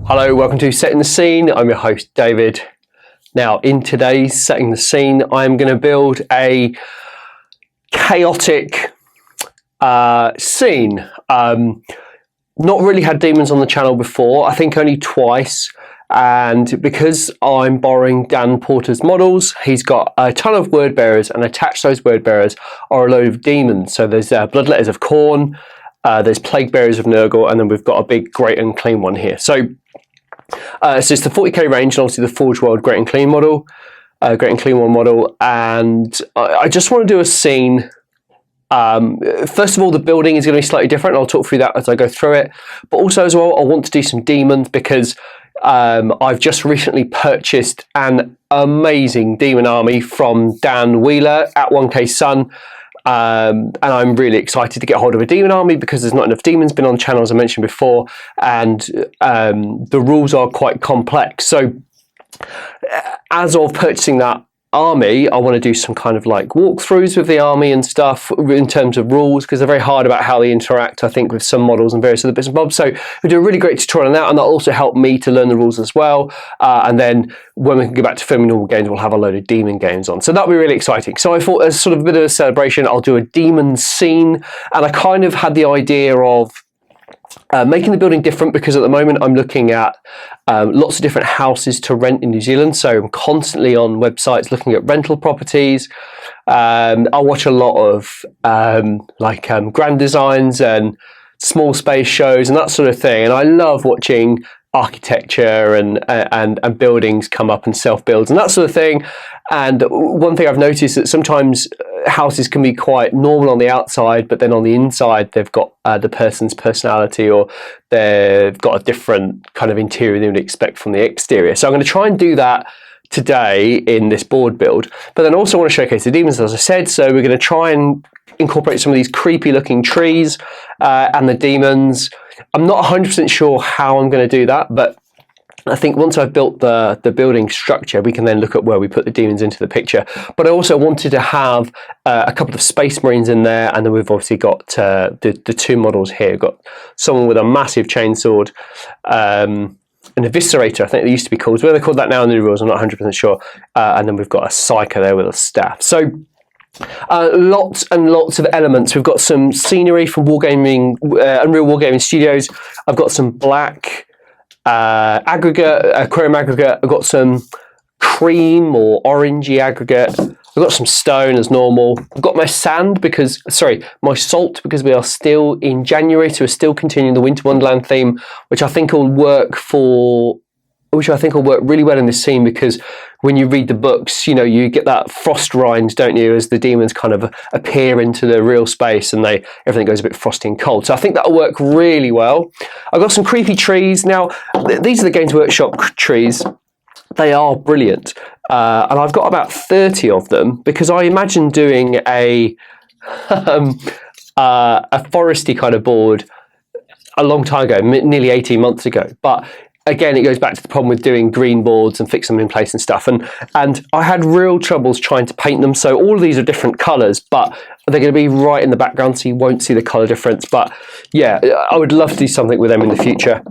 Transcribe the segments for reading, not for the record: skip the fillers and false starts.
Hello, welcome to Setting the Scene. I'm your host, David. Now, in today's Setting the Scene, I'm going to build a chaotic scene. Not really had demons on the channel before, I think only twice. And because I'm borrowing Dan Porter's models, he's got a ton of word bearers, and attached to those word bearers are a load of demons. So there's Bloodletters of Khorne, there's Plague Bearers of Nurgle, and then we've got a big Great Unclean one here. So it's the 40k range, and obviously the Forge World Great Unclean model, Great Unclean one model, and I just want to do a scene. First of all, the building is going to be slightly different. I'll talk through that as I go through it. But also as well, I want to do some demons because I've just recently purchased an amazing demon army from Dan Wheeler at 1K Sun. And I'm really excited to get hold of a demon army because there's not enough demons been on the channel, as I mentioned before, and the rules are quite complex. So as of purchasing that army, I want to do some kind of like walkthroughs with the army and stuff in terms of rules, because they're very hard about how they interact, I think, with some models and various other bits and bobs. So we do a really great tutorial on that, and that'll also help me to learn the rules as well. And then when we can go back to filming normal games, we'll have a load of demon games on. So that'll be really exciting. So I thought, as sort of a bit of a celebration, I'll do a demon scene, and I kind of had the idea of making the building different because at the moment I'm looking at lots of different houses to rent in New Zealand. So I'm constantly on websites looking at rental properties. I watch a lot of Grand Designs and small space shows and that sort of thing. And I love watching architecture and buildings come up and self-builds and that sort of thing. And one thing I've noticed that sometimes houses can be quite normal on the outside, but then on the inside they've got the person's personality, or they've got a different kind of interior than you would expect from the exterior. So I'm going to try and do that today in this board build, but then also want to showcase the demons, as I said. So we're going to try and incorporate some of these creepy looking trees and the demons. I'm not 100% sure how I'm going to do that, but I think once I've built the building structure, we can then look at where we put the demons into the picture. But I also wanted to have a couple of Space Marines in there, and then we've obviously got the two models here. We've got someone with a massive chainsword, an Eviscerator, I think they used to be called. Whether they're called that now in the new rules, I'm not 100% sure. And then we've got a Psyker there with a staff. So lots and lots of elements. We've got some scenery from Wargaming, Unreal Wargaming Studios. I've got some black aggregate, aquarium aggregate. I've got some cream or orangey aggregate. I've got some stone as normal. I've got my sand my salt, because we are still in January, so we're still continuing the Winter Wonderland theme, which I think will work really well in this scene, because when you read the books, you know, you get that frost rind, don't you, as the demons kind of appear into the real space and everything goes a bit frosty and cold. So I think that'll work really well. I've got some creepy trees. Now, these are the Games Workshop trees. They are brilliant. And I've got about 30 of them, because I imagine doing a foresty kind of board a long time ago, nearly 18 months ago. But again, it goes back to the problem with doing green boards and fixing them in place and stuff. And I had real troubles trying to paint them. So all of these are different colours, but they're going to be right in the background, so you won't see the colour difference. But yeah, I would love to do something with them in the future.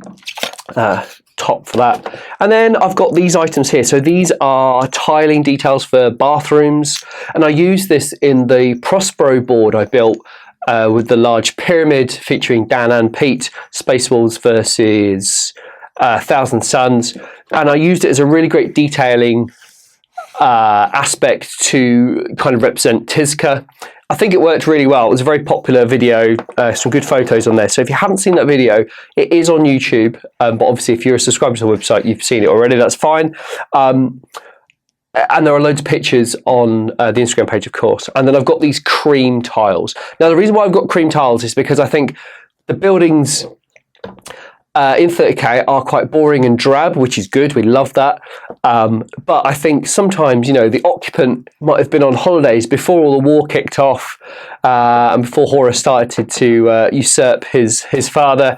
Top for that. And then I've got these items here. So these are tiling details for bathrooms. And I use this in the Prospero board I built with the large pyramid featuring Dan and Pete, Space Wolves versus Thousand Suns, and I used it as a really great detailing aspect to kind of represent Tizca. I think it worked really well. It was a very popular video, some good photos on there. So if you haven't seen that video, it is on YouTube, but obviously if you're a subscriber to the website, you've seen it already, that's fine. And there are loads of pictures on the Instagram page, of course. And then I've got these cream tiles. Now, the reason why I've got cream tiles is because I think the buildings in 30k are quite boring and drab, which is good. We love that. But I think sometimes, you know, the occupant might have been on holidays before all the war kicked off and before Horus started to usurp his father.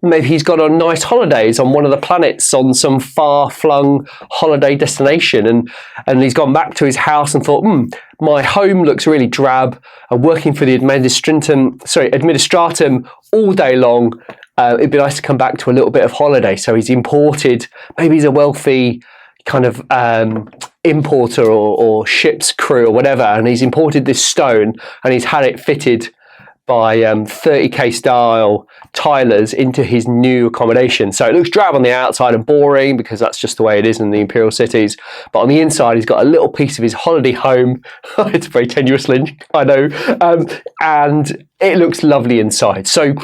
Maybe he's gone on nice holidays on one of the planets on some far-flung holiday destination, and he's gone back to his house and thought, my home looks really drab. I'm working for the administratum all day long. it'd be nice to come back to a little bit of holiday. So he's imported, maybe he's a wealthy kind of importer or ship's crew or whatever, and he's imported this stone and he's had it fitted by 30k style tilers into his new accommodation. So it looks drab on the outside and boring because that's just the way it is in the imperial cities. But on the inside, he's got a little piece of his holiday home. It's a very tenuous link, I know. And it looks lovely inside. So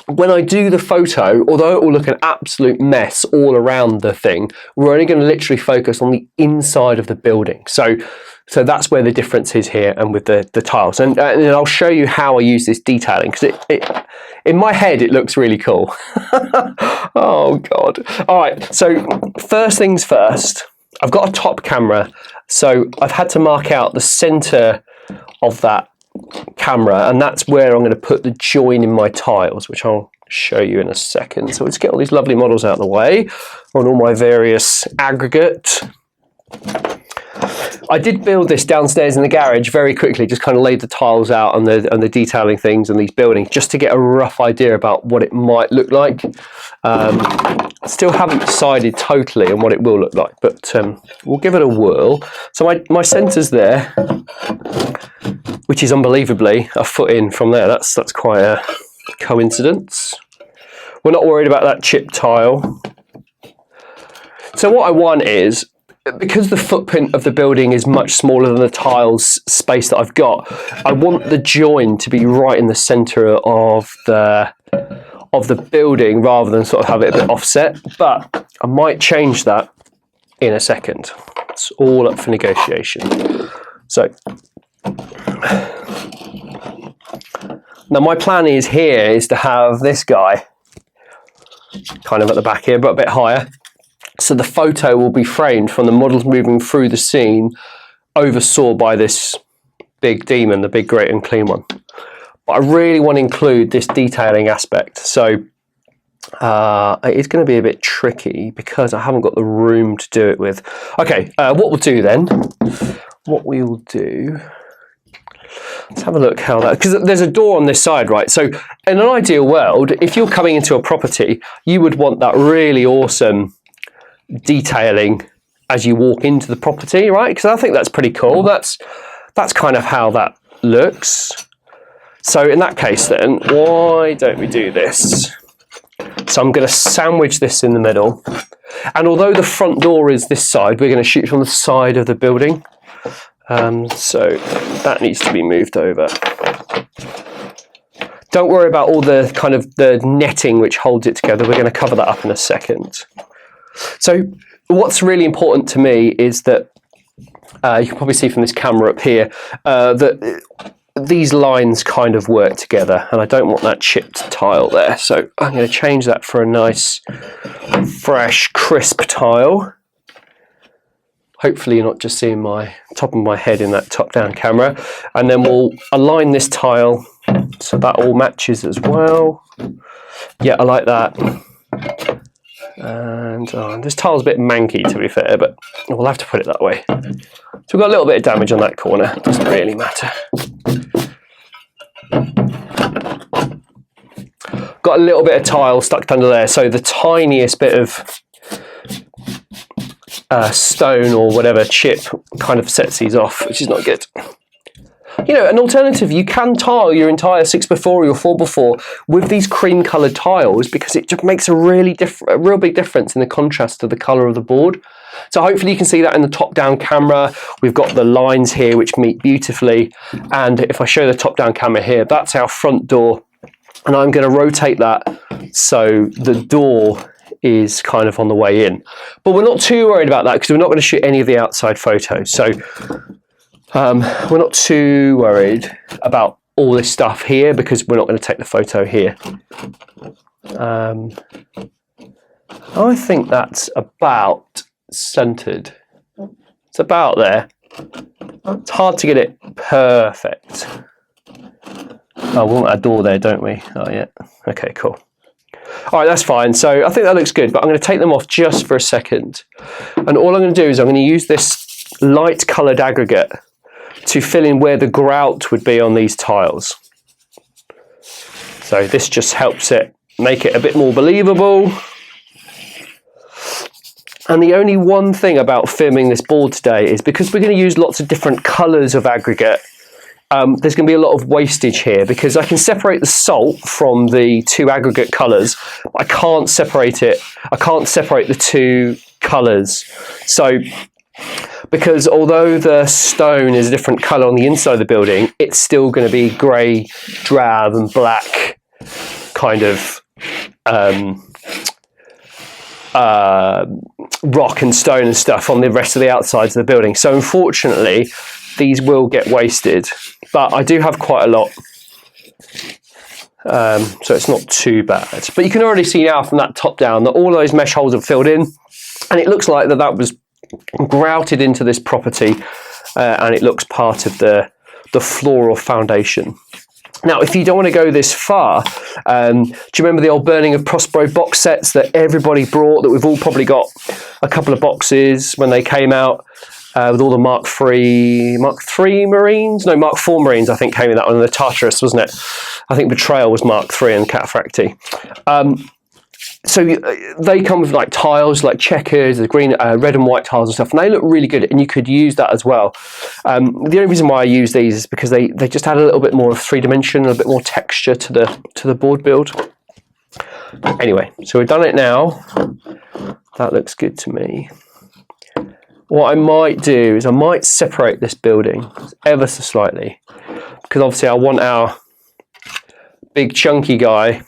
when I do the photo, although it will look an absolute mess all around the thing, we're only going to literally focus on the inside of the building. So that's where the difference is here and with the tiles. And I'll show you how I use this detailing, because it in my head, it looks really cool. Oh, God. All right, so first things first, I've got a top camera. So I've had to mark out the center of that camera, and that's where I'm going to put the join in my tiles, which I'll show you in a second. So let's get all these lovely models out of the way on all my various aggregate. I did build this downstairs in the garage very quickly, just kind of laid the tiles out and the detailing things and these buildings just to get a rough idea about what it might look like. Still haven't decided totally on what it will look like, but we'll give it a whirl. So my centre's there, which is unbelievably a foot in from there. That's quite a coincidence. We're not worried about that chip tile. So what I want is, because the footprint of the building is much smaller than the tiles space that I've got, I want the join to be right in the centre of the building rather than sort of have it a bit offset. But I might change that in a second. It's all up for negotiation. So now my plan is to have this guy kind of at the back here, but a bit higher. So the photo will be framed from the models moving through the scene, oversaw by this big demon, the big great unclean one. But I really want to include this detailing aspect. So it's going to be a bit tricky because I haven't got the room to do it with. Okay, what we'll do then, let's have a look how that, because there's a door on this side, right? So in an ideal world, if you're coming into a property, you would want that really awesome detailing as you walk into the property, right? Because I think that's pretty cool. That's kind of how that looks. So in that case then, why don't we do this? So I'm going to sandwich this in the middle. And although the front door is this side, we're going to shoot from the side of the building. So that needs to be moved over. Don't worry about all the kind of the netting which holds it together. We're going to cover that up in a second. So what's really important to me is that you can probably see from this camera up here that these lines kind of work together, and I don't want that chipped tile there. So I'm going to change that for a nice, fresh, crisp tile. Hopefully you're not just seeing my top of my head in that top-down camera. And then we'll align this tile so that all matches as well. Yeah, I like that. And this tile's a bit manky, to be fair, but we'll have to put it that way. So we've got a little bit of damage on that corner. Doesn't really matter. Got a little bit of tile stuck under there, so the tiniest bit of stone or whatever chip kind of sets these off, which is not good. You know, an alternative, you can tile your entire 6x4 or your 4x4 with these cream coloured tiles, because it just makes a real big difference in the contrast to the colour of the board. So hopefully you can see that in the top-down camera. We've got the lines here which meet beautifully, and if I show the top-down camera here, that's our front door, and I'm going to rotate that so the door is kind of on the way in. But we're not too worried about that because we're not going to shoot any of the outside photos. So we're not too worried about all this stuff here because we're not going to take the photo here. I think that's about centered. It's about there. It's hard to get it perfect. Oh, we want a door there, don't we? Oh, yeah. Okay, cool. All right, that's fine. So I think that looks good, but I'm going to take them off just for a second. And all I'm going to do is I'm going to use this light coloured aggregate to fill in where the grout would be on these tiles. So this just helps it make it a bit more believable. And the only one thing about filming this board today is because we're going to use lots of different colours of aggregate, there's going to be a lot of wastage here because I can separate the salt from the two aggregate colours, but I can't separate it. I can't separate the two colours. So, because although the stone is a different colour on the inside of the building, it's still going to be grey, drab and black kind of rock and stone and stuff on the rest of the outsides of the building. So unfortunately, these will get wasted, but I do have quite a lot. So it's not too bad. But you can already see now from that top down that all those mesh holes are filled in, and it looks like that was grouted into this property, and it looks part of the floor or foundation. Now, if you don't want to go this far, do you remember the old Burning of Prospero box sets that everybody brought, that we've all probably got a couple of boxes when they came out, with all the Mark III Marines? No, Mark IV Marines, I think, came in that one, and the Tartarus, wasn't it? I think Betrayal was Mark III and Cataphractii. So they come with like tiles, like checkers, the green, red and white tiles and stuff, and they look really good, and you could use that as well. The only reason why I use these is because they just add a little bit more of 3D, a bit more texture to the board build. Anyway, so we've done it now. That looks good to me. What I might do is I might separate this building ever so slightly, because obviously I want our big chunky guy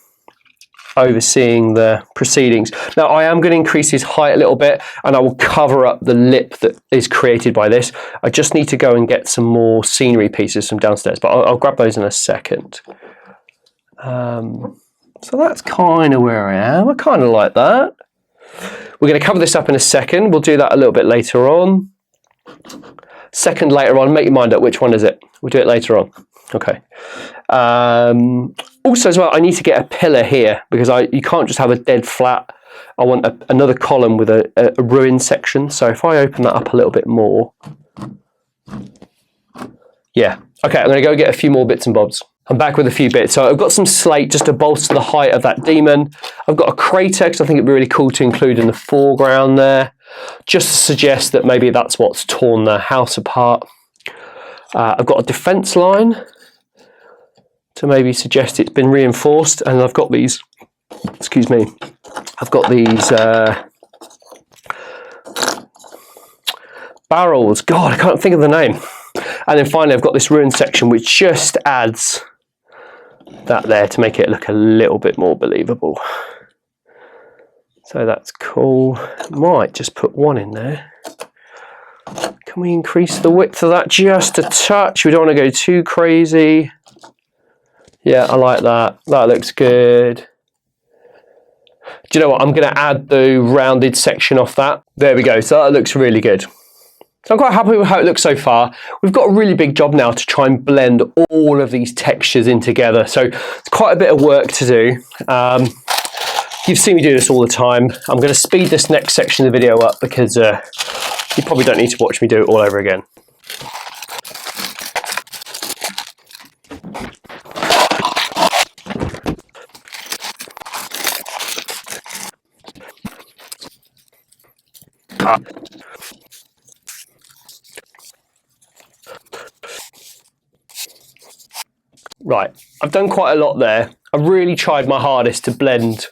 overseeing the proceedings. Now I am going to increase his height a little bit, and I will cover up the lip that is created by this. I just need to go and get some more scenery pieces from downstairs, but I'll grab those in a second. So that's kind of where I am. I kind of like that. We're going to cover this up in a second. We'll do that a little bit later on. Second later on. Make your mind up. Which one is it? We'll do it later on. Okay. Also as well, I need to get a pillar here, because you can't just have a dead flat. I want another column with a ruined section. So if I open that up a little bit more. Yeah. Okay, I'm going to go get a few more bits and bobs. I'm back with a few bits. So I've got some slate just to bolster the height of that demon. I've got a crater, because I think it'd be really cool to include in the foreground there, just to suggest that maybe that's what's torn the house apart. I've got a defense line to maybe suggest it's been reinforced, and I've got these, excuse me, I've got these barrels. God, I can't think of the name. And then finally I've got this ruined section which just adds that there to make it look a little bit more believable. So that's cool. Might just put one in there. Can we increase the width of that just a touch? We don't want to go too crazy. Yeah, I like that. That looks good. Do you know what? I'm going to add the rounded section off that. There we go. So that looks really good. So I'm quite happy with how it looks so far. We've got a really big job now to try and blend all of these textures in together. So it's quite a bit of work to do. You've seen me do this all the time. I'm going to speed this next section of the video up, because you probably don't need to watch me do it all over again. Right, I've done quite a lot there. I've really tried my hardest to blend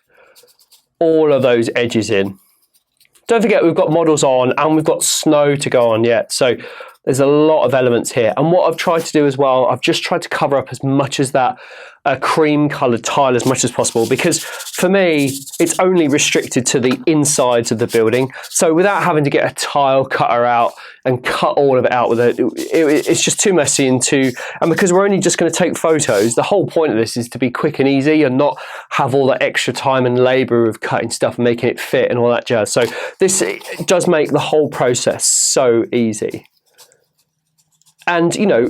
all of those edges in. Don't forget, we've got models on and we've got snow to go on yet. So there's a lot of elements here. And what I've tried to do as well, I've just tried to cover up as much as that cream coloured tile as much as possible, because for me, it's only restricted to the insides of the building. So without having to get a tile cutter out and cut all of it out with it, it's just too messy and because we're only just going to take photos, the whole point of this is to be quick and easy and not have all that extra time and labour of cutting stuff and making it fit and all that jazz. So this does make the whole process so easy. And, you know,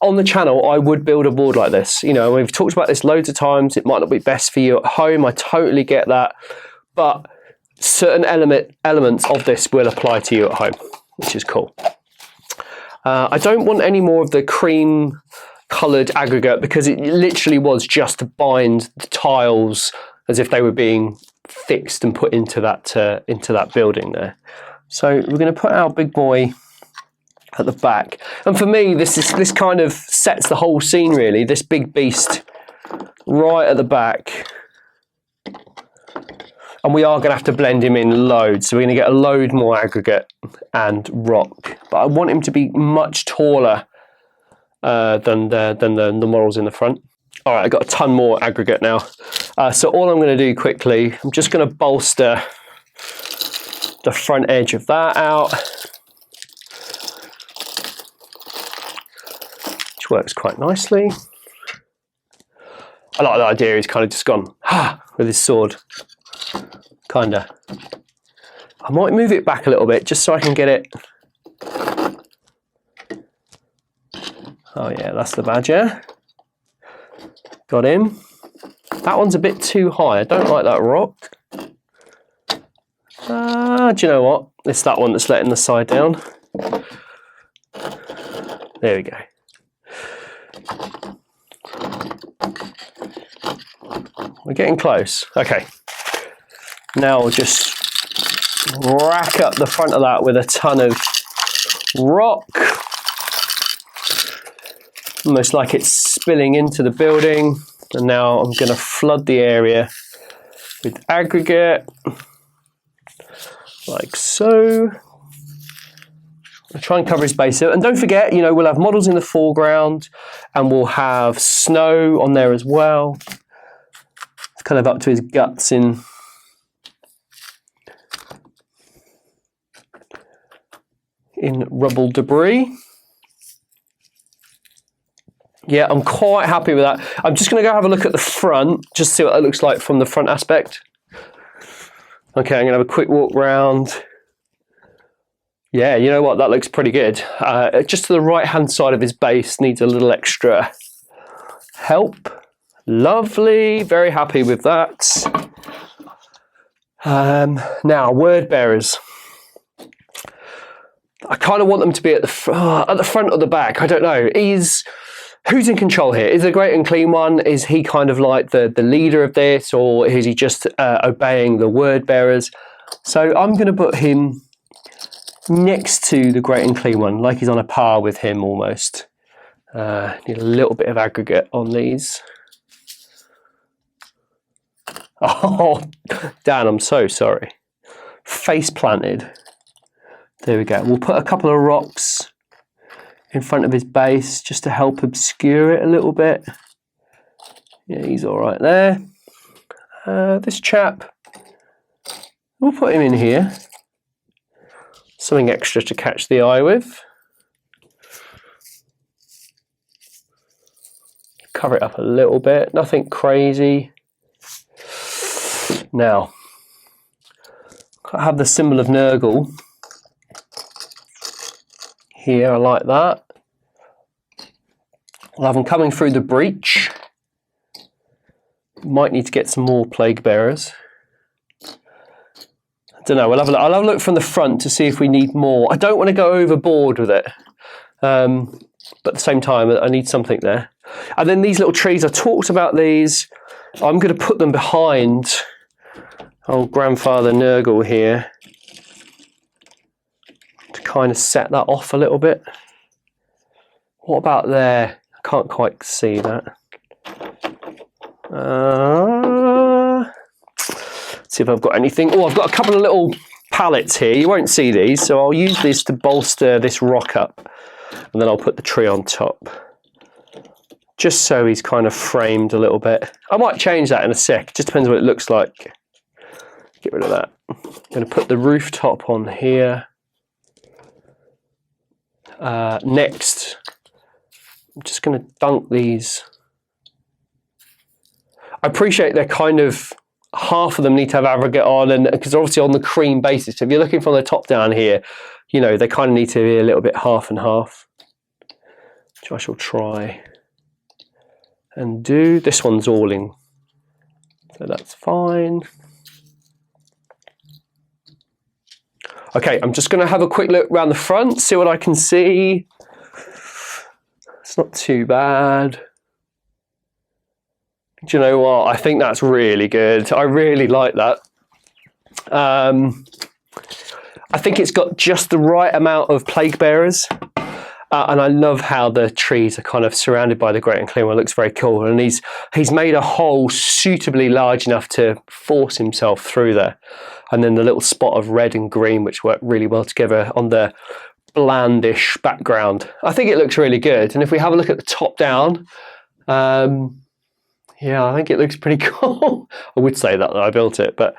on the channel, I would build a board like this. You know, we've talked about this loads of times. It might not be best for you at home. I totally get that. But certain elements of this will apply to you at home, which is cool. I don't want any more of the cream coloured aggregate, because it literally was just to bind the tiles as if they were being fixed and put into that building there. So we're going to put our big boy at the back, and for me this kind of sets the whole scene really, this big beast right at the back. And we are going to have to blend him in loads, so we're going to get a load more aggregate and rock, but I want him to be much taller than the models in the front. All right, I've got a ton more aggregate now, so all I'm going to do quickly, I'm just going to bolster the front edge of that out, which works quite nicely. I like the idea he's kind of just gone with his sword, kinda. I might move it back a little bit just so I can get it. Oh yeah, that's the badger. Got him. That one's a bit too high. I don't like that rock. Do you know what? It's that one that's letting the side down. There we go. We're getting close. Okay. Now we'll just rack up the front of that with a ton of rock. Almost like it's spilling into the building. And now I'm going to flood the area with aggregate. Like so. I'll try and cover his base. And don't forget, we'll have models in the foreground and we'll have snow on there as well. It's kind of up to his guts in rubble debris. Yeah, I'm quite happy with that. I'm just going to go have a look at the front, just see what that looks like from the front aspect. Okay, I'm going to have a quick walk round. Yeah, you know what? That looks pretty good. Just to the right-hand side of his base needs a little extra help. Lovely. Very happy with that. Now, word bearers. I kind of want them to be at the front or the back. I don't know. Who's in control here? Is the Great Unclean One? Is he kind of like the leader of this, or is he just obeying the word bearers? So I'm going to put him next to the Great Unclean One, like he's on a par with him almost. Need a little bit of aggregate on these. Oh, Dan, I'm so sorry. Face planted. There we go. We'll put a couple of rocks in front of his base just to help obscure it a little bit. Yeah, he's all right there. This chap, we'll put him in here. Something extra to catch the eye with. Cover it up a little bit, nothing crazy. Now, I have the symbol of Nurgle here, I like that. I'll have them coming through the breach. Might need to get some more plague bearers. I don't know, I'll have a look from the front to see if we need more. I don't want to go overboard with it. But at the same time, I need something there. And then these little trees, I talked about these. I'm going to put them behind old Grandfather Nurgle here to kind of set that off a little bit. What about there? I can't quite see that. Let's see if I've got anything. Oh, I've got a couple of little pallets here. You won't see these, so I'll use this to bolster this rock up. And then I'll put the tree on top. Just so he's kind of framed a little bit. I might change that in a sec. Just depends what it looks like. Get rid of that. I'm going to put the rooftop on here. Next, I'm just going to dunk these. I appreciate they're kind of, half of them need to have aggregate on, and because they're obviously on the cream basis. So if you're looking from the top down here, they kind of need to be a little bit half and half. Which I shall try and do. This one's all in, so that's fine. Okay, I'm just going to have a quick look around the front, see what I can see. It's not too bad. Do you know what? I think that's really good. I really like that. I think it's got just the right amount of plague bearers. And I love how the trees are kind of surrounded by the Great Unclean One. It looks very cool. And he's made a hole suitably large enough to force himself through there. And then the little spot of red and green, which work really well together on the blandish background. I think it looks really good. And if we have a look at the top down, yeah, I think it looks pretty cool. I would say that I built it, but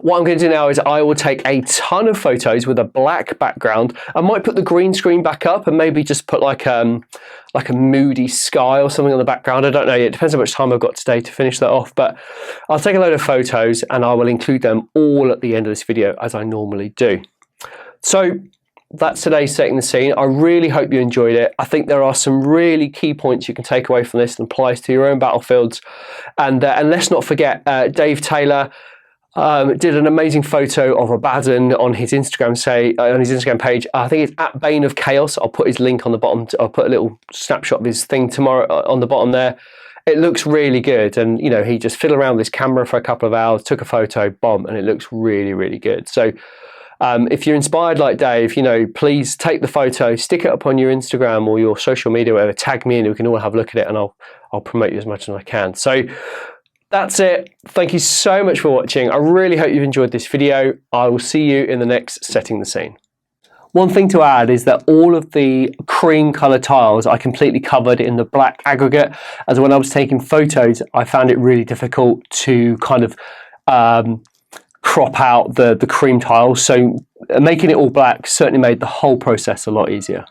what I'm going to do now is I will take a ton of photos with a black background. I might put the green screen back up and maybe just put like a moody sky or something on the background. I don't know. It depends how much time I've got today to finish that off, but I'll take a load of photos and I will include them all at the end of this video as I normally do. So that's today's setting the scene. I really hope you enjoyed it. I think there are some really key points you can take away from this and apply to your own battlefields. And let's not forget, Dave Taylor did an amazing photo of Abaddon on his Instagram page. I think it's at Bane of Chaos. I'll put his link on the bottom. I'll put a little snapshot of his thing tomorrow on the bottom there. It looks really good, and you know, he just fiddled around with his camera for a couple of hours, took a photo, bomb, and it looks really, really good. So if you're inspired like Dave, you know, please take the photo, stick it up on your Instagram or your social media, whatever, tag me and we can all have a look at it, and I'll promote you as much as I can. So that's it. Thank you so much for watching. I really hope you've enjoyed this video. I will see you in the next setting the scene. One thing to add is that all of the cream color tiles I completely covered in the black aggregate, as when I was taking photos, I found it really difficult to kind of crop out the cream tiles. So making it all black certainly made the whole process a lot easier.